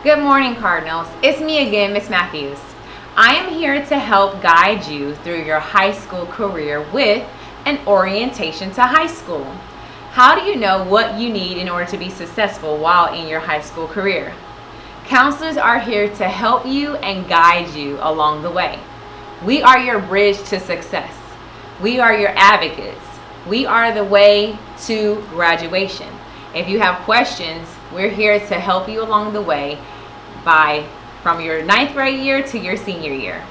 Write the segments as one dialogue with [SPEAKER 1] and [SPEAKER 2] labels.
[SPEAKER 1] Good morning, Cardinals. It's me again, Miss Mathews. I am here to help guide you through your high school career with an orientation to high school. How do you know what you need in order to be successful while in your high school career? Counselors are here to help you and guide you along the way. We are your bridge to success. We are your advocates. We are the way to graduation. If you have questions, we're here to help you along the way from your 9th grade year to your senior year.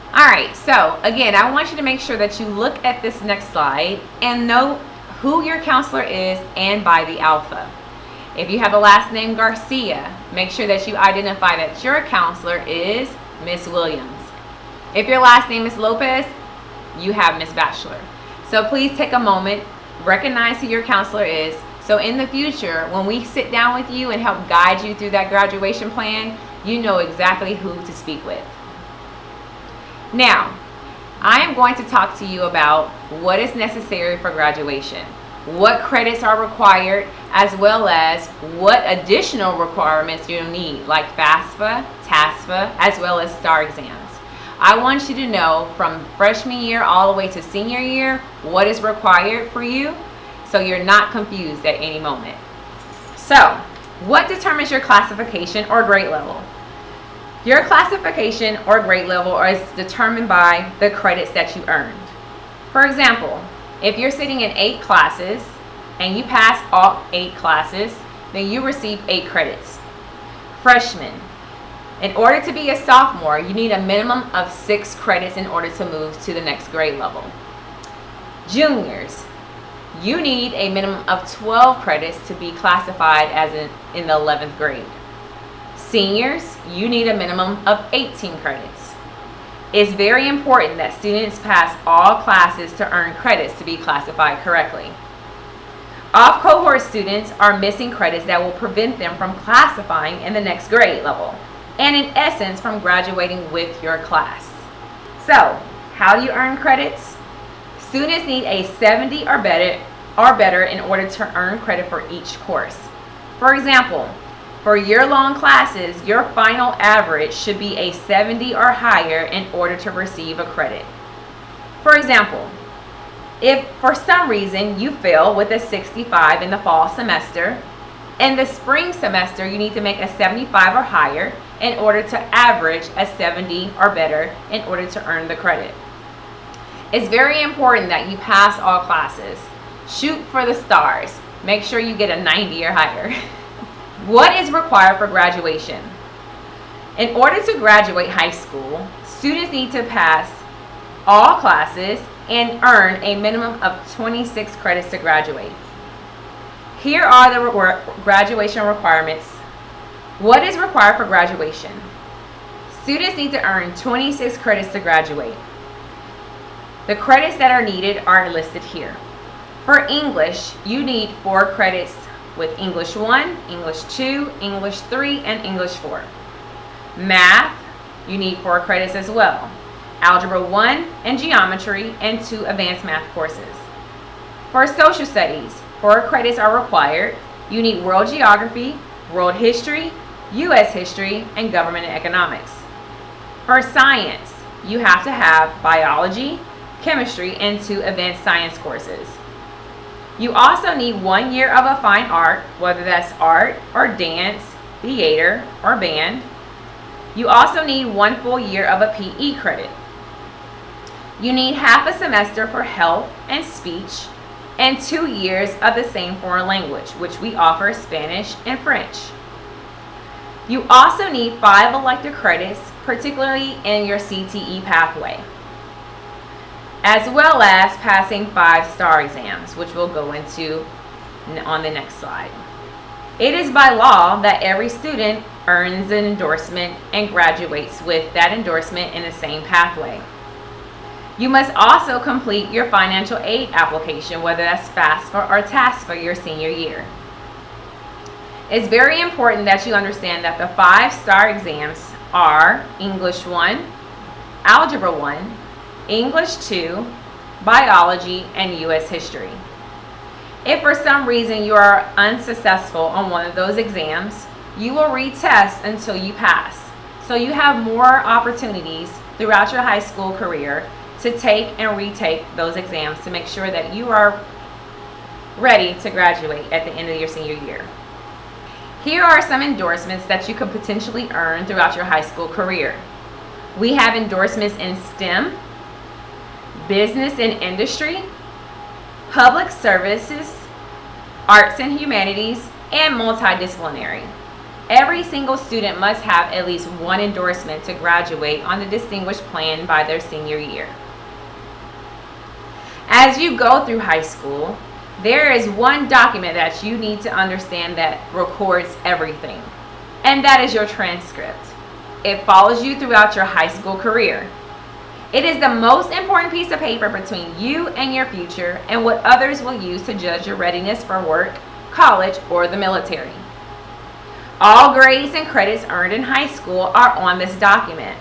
[SPEAKER 1] Alright, so again, I want you to make sure that you look at this next slide and know who your counselor is and by the alpha. If you have the last name Garcia, make sure that you identify that your counselor is Miss Williams. If your last name is Lopez, you have Miss Batchelor. So please take a moment, recognize who your counselor is, so in the future, when we sit down with you and help guide you through that graduation plan, you know exactly who to speak with. Now, I am going to talk to you about what is necessary for graduation, what credits are required, as well as what additional requirements you need, like FAFSA, TASFA, as well as STAR exams. I want you to know from freshman year all the way to senior year what is required for you, so you're not confused at any moment. So, what determines your classification or grade level? Your classification or grade level is determined by the credits that you earned. For example, if you're sitting in 8 classes and you pass all 8 classes, then you receive 8 credits. Freshmen, in order to be a sophomore, you need a minimum of 6 credits in order to move to the next grade level. Juniors, you need a minimum of 12 credits to be classified as in the 11th grade. Seniors, you need a minimum of 18 credits. It's very important that students pass all classes to earn credits to be classified correctly. Off-cohort students are missing credits that will prevent them from classifying in the next grade level, and in essence from graduating with your class. So, how do you earn credits? Students need a 70 or better in order to earn credit for each course. For example, for year-long classes, your final average should be a 70 or higher in order to receive a credit. For example, if for some reason you fail with a 65 in the fall semester, in the spring semester you need to make a 75 or higher in order to average a 70 or better in order to earn the credit. It's very important that you pass all classes. Shoot for the stars. Make sure you get a 90 or higher. What is required for graduation? In order to graduate high school, students need to pass all classes and earn a minimum of 26 credits to graduate. Here are the graduation requirements. What is required for graduation? Students need to earn 26 credits to graduate. The credits that are needed are listed here. For English, you need 4 credits with English 1, English 2, English 3, and English 4. Math, you need 4 credits as well. Algebra 1 and Geometry, and 2 advanced math courses. For Social Studies, 4 credits are required. You need World Geography, World History, U.S. History, and Government and Economics. For Science, you have to have Biology, Chemistry, and 2 advanced science courses. You also need 1 year of a fine art, whether that's art or dance, theater, or band. You also need 1 full year of a PE credit. You need half a semester for health and speech, and 2 years of the same foreign language, which we offer Spanish and French. You also need 5 elective credits, particularly in your CTE pathway, as well as passing 5 STAR exams, which we'll go into on the next slide. It is by law that every student earns an endorsement and graduates with that endorsement in the same pathway. You must also complete your financial aid application, whether that's FAFSA or TASFA, your senior year. It's very important that you understand that the 5 STAR exams are English 1, Algebra 1, English 2, Biology, and U.S. History. If for some reason you are unsuccessful on one of those exams, You will retest until you pass. So you have more opportunities throughout your high school career to take and retake those exams to make sure that you are ready to graduate at the end of your senior year. Here are some endorsements that you could potentially earn throughout your high school career. We have endorsements in STEM, business and industry, public services, arts and humanities, and multidisciplinary. Every single student must have at least one endorsement to graduate on the distinguished plan by their senior year. As you go through high school, there is one document that you need to understand that records everything, and that is your transcript. It follows you throughout your high school career. It is the most important piece of paper between you and your future and what others will use to judge your readiness for work, college, or the military. All grades and credits earned in high school are on this document.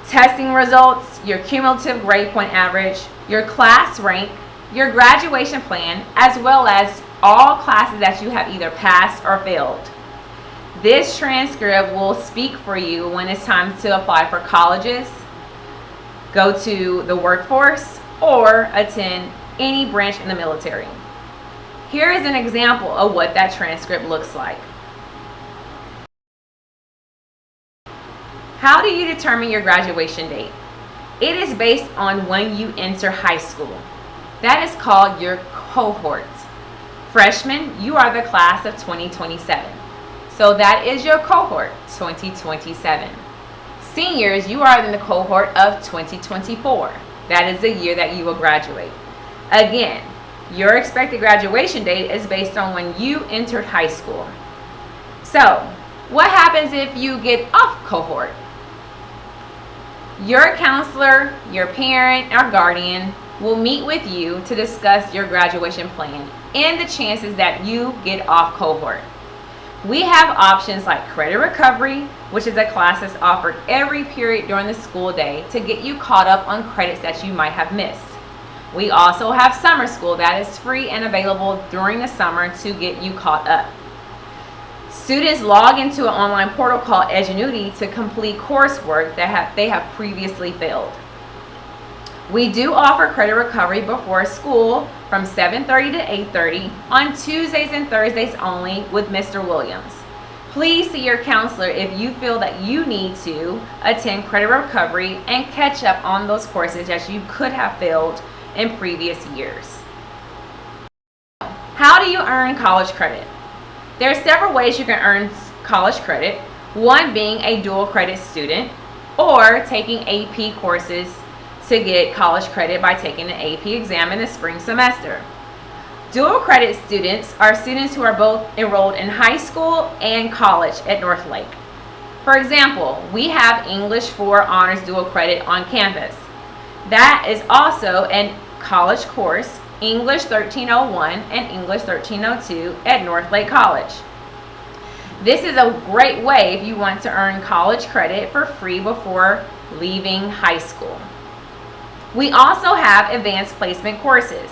[SPEAKER 1] Testing results, your cumulative grade point average, your class rank, your graduation plan, as well as all classes that you have either passed or failed. This transcript will speak for you when it's time to apply for colleges, go to the workforce, or attend any branch in the military. Here is an example of what that transcript looks like. How do you determine your graduation date? It is based on when you enter high school. That is called your cohort. Freshmen, you are the class of 2027. So that is your cohort, 2027. Seniors, you are in the cohort of 2024. That is the year that you will graduate. Again, your expected graduation date is based on when you entered high school. So, what happens if you get off cohort? Your counselor, your parent, or guardian will meet with you to discuss your graduation plan and the chances that you get off cohort. We have options like credit recovery, which is a class that's offered every period during the school day to get you caught up on credits that you might have missed. We also have summer school that is free and available during the summer to get you caught up. Students log into an online portal called Edgenuity to complete coursework that they have previously failed. We do offer credit recovery before school from 7:30 to 8:30 on Tuesdays and Thursdays only with Mr. Williams. Please see your counselor if you feel that you need to attend credit recovery and catch up on those courses that you could have failed in previous years. How do you earn college credit? There are several ways you can earn college credit, one being a dual credit student or taking AP courses to get college credit by taking the AP exam in the spring semester. Dual credit students are students who are both enrolled in high school and college at Northlake. For example, we have English 4 Honors Dual Credit on campus. That is also a college course, English 1301 and English 1302 at Northlake College. This is a great way if you want to earn college credit for free before leaving high school. We also have advanced placement courses.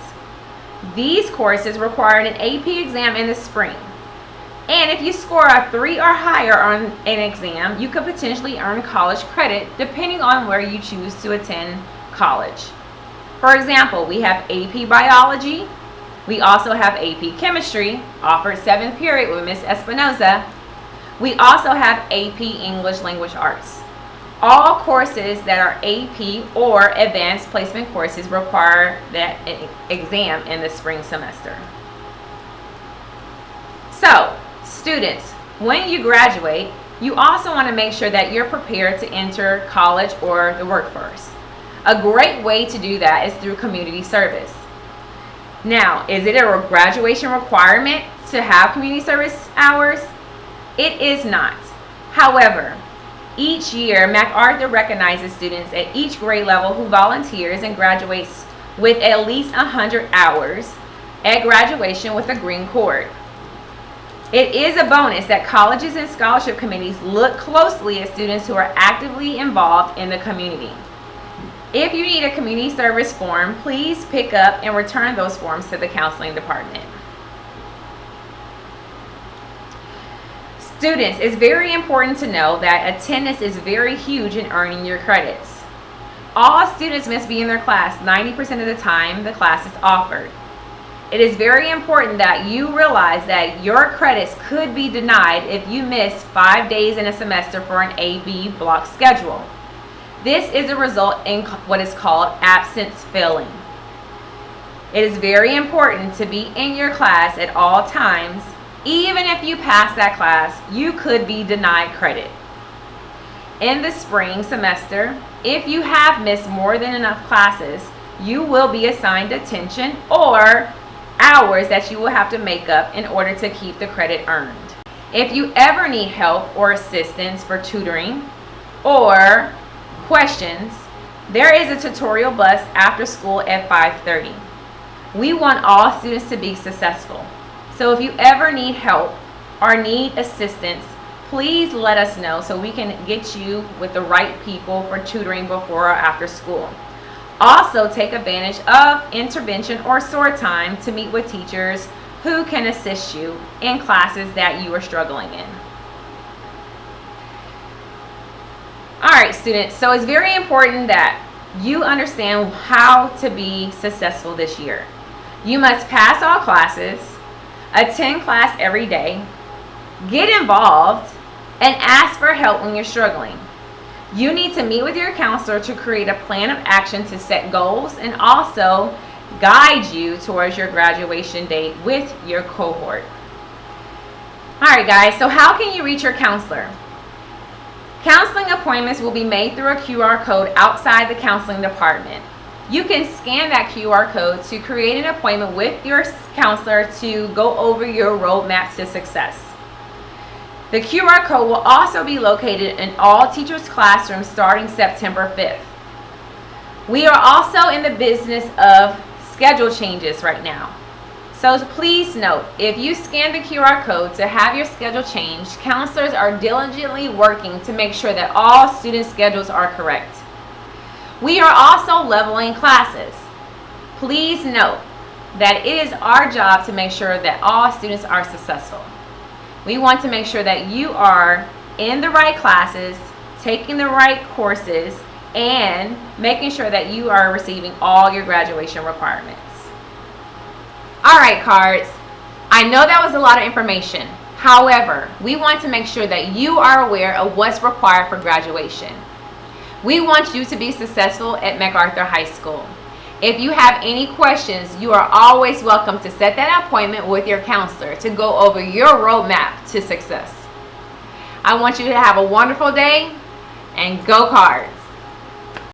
[SPEAKER 1] These courses require an AP exam in the spring. And if you score a 3 or higher on an exam, you could potentially earn college credit depending on where you choose to attend college. For example, we have AP Biology. We also have AP Chemistry, offered 7th period with Miss Espinoza. We also have AP English Language Arts. All courses that are AP or advanced placement courses require that exam in the spring semester. So, students, when you graduate, you also want to make sure that you're prepared to enter college or the workforce. A great way to do that is through community service. Now, is it a graduation requirement to have community service hours? It is not. However, each year, MacArthur recognizes students at each grade level who volunteers and graduates with at least 100 hours at graduation with a green cord. It is a bonus that colleges and scholarship committees look closely at students who are actively involved in the community. If you need a community service form, please pick up and return those forms to the counseling department. Students, it's very important to know that attendance is very huge in earning your credits. All students must be in their class 90% of the time the class is offered. It is very important that you realize that your credits could be denied if you miss 5 days in a semester for an A-B block schedule. This is a result in what is called absence failing. It is very important to be in your class at all times. Even if you pass that class, you could be denied credit. In the spring semester, if you have missed more than enough classes, you will be assigned attention or hours that you will have to make up in order to keep the credit earned. If you ever need help or assistance for tutoring or questions, there is a tutorial bus after school at 5:30. We want all students to be successful. So if you ever need help or need assistance, please let us know so we can get you with the right people for tutoring before or after school. Also, take advantage of intervention or SOAR time to meet with teachers who can assist you in classes that you are struggling in. All right, students, so it's very important that you understand how to be successful this year. You must pass all classes, attend class every day, get involved, and ask for help when you're struggling. You need to meet with your counselor to create a plan of action to set goals and also guide you towards your graduation date with your cohort. All right, guys, so how can you reach your counselor? Counseling appointments will be made through a QR code outside the counseling department. You can scan that QR code to create an appointment with your counselor to go over your roadmap to success. The QR code will also be located in all teachers' classrooms starting September 5th. We are also in the business of schedule changes right now. So please note, if you scan the QR code to have your schedule changed, counselors are diligently working to make sure that all student schedules are correct. We are also leveling classes. Please note that it is our job to make sure that all students are successful. We want to make sure that you are in the right classes, taking the right courses, and making sure that you are receiving all your graduation requirements. All right, cards. I know that was a lot of information. However, we want to make sure that you are aware of what's required for graduation. We want you to be successful at MacArthur High School. If you have any questions, you are always welcome to set that appointment with your counselor to go over your roadmap to success. I want you to have a wonderful day and go Cards!